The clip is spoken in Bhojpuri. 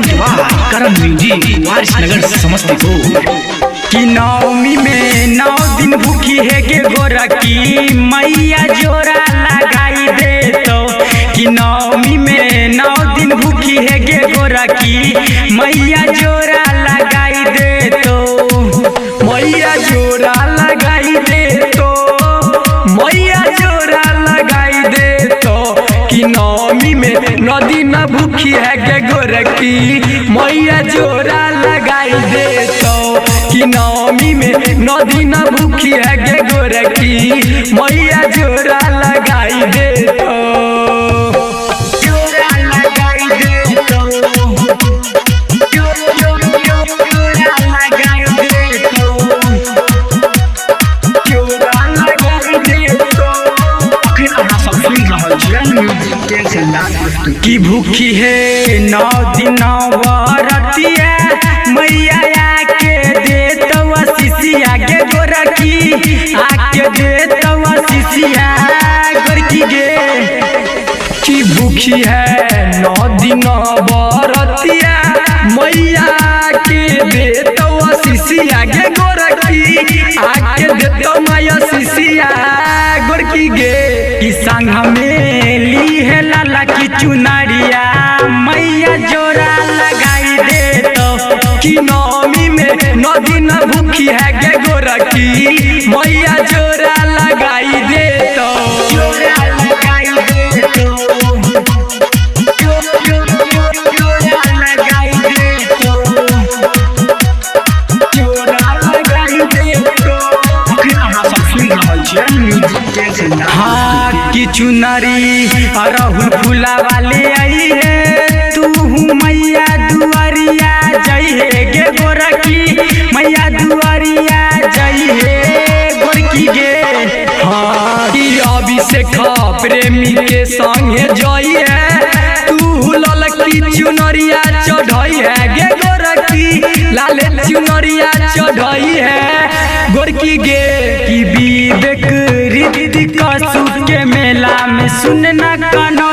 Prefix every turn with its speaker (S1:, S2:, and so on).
S1: करण म्यूजिक वारिसनगर समस्तीपुर।
S2: कि नवमी में 9 दिन भूखी है गे गोरखी मैया जोरा लगाई दे तो। कि नवमी में 9 दिन भूखी है गे गोरखी मैया जोरा लगाई दे तो। मैया जोरा लगाई दे तो, मैया जोरा लगाई दे तो। कि नवमी में 9 दिन भूखी है गे गोरखी मैया जोरा लगाई दे तो। कि नवमी में 9 दिन भूखी है गे गोरखी मैया जोरा लगाई दे तो। जोरा लगाई दे तो, जोरा लगाई दे तो, जोरा लगाई दे तो।
S1: अखिल अहाँ सब सुन रहल छियै म्यूजिक के संदान प्रस्तुति।
S2: कि भूखी है 9 दिन बरतिया मैया आके दे तो शिशिया गे गोरखी आके दे तो शिशिया गोरखी गे। कि भूखी है 9 दिन बरतिया मैया के दे तो शिशिया गे गोरखी आके दे तो माया शिशिया गोरखी गे। कि संग में ली है लाला की चुनरिया मैया जोरा लगाई दे तो। कि नवमी में 9 दिन भूखी है गे गोरखी मैया जोरा लगाई दे तो। जोरा लगाई दे तो, जोरा लगाई दे तो, जोरा लगाई दे तो।
S1: अखिल अहाँ सब सुन रहल छियै म्यूजिक के संदान।
S2: हाँ कि चुनरी अरहुल फूला वाले आई है तू मैया दुआरिया जई है गे गोरखी मैया दुआरिया जई है गोरखी गे। हाँ कि अभिषेक प्रेमी के संगे जई है तू ललकी चुनरिया चढ़ई है गे गोरखी लाले चुनरिया चढ़ई है गोरखी गे। कि विवेक ऋतिक के मेला में सुनना कानो